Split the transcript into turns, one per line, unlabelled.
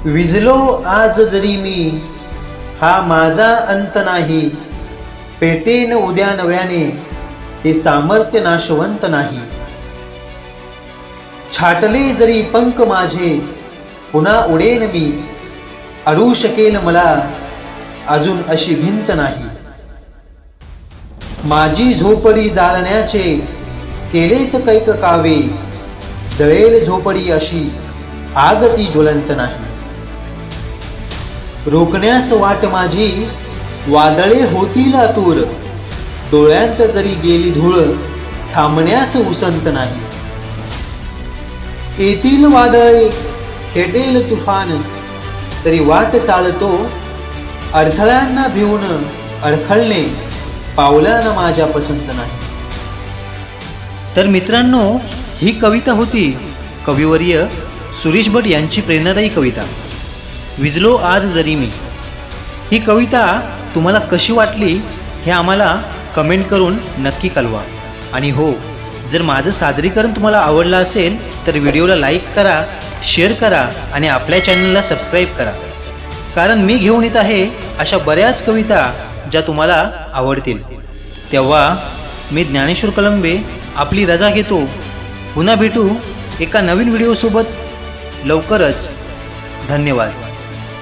विझलो आज जरी मी, हा माझा अंत नाही, पेटेन उद्या नव्याने, हे सामर्थ्य नाशवंत नाही। छाटले जरी पंख माझे, पुन्हा उडेन मी, अडू शकेल मला अजून अशी भिंत नाही। माझी झोपडी जाळण्याचे केलेत कैक कावे, जळेल झोपडी अशी आग ती ज्वलंत नाही। रोखण्यास वाट माझी वादळे होतील आतुर, डोळ्यांत जरी गेली धूळ थांबण्यास उसंत नाही। येतील वादळे खेटेल तुफान, तरी वाट चालतो अडथळ्यांना भिवून, अडखळणे पावलांना माझ्या पसंत नाही। तर मित्रांनो, ही कविता होती कविवर्य सुरेश भट यांची प्रेरणादायी कविता विझलो आज जरी मी। ही कविता तुम्हाला कशी वाटली हे आम्हाला कमेंट करून नक्की कळवा। आणि हो, जर माझं सादरीकरण तुम्हाला आवडलं असेल तर व्हिडिओला लाईक करा, शेअर करा आणि आपल्या चॅनलला सबस्क्राईब करा, कारण मी घेऊन येत आहे अशा बऱ्याच कविता ज्या तुम्हाला आवडतील। तेव्हा मी ज्ञानेश्वर कलंबे आपली रजा घेतो। पुन्हा भेटू एका नवीन व्हिडिओसोबत लवकरच। धन्यवाद।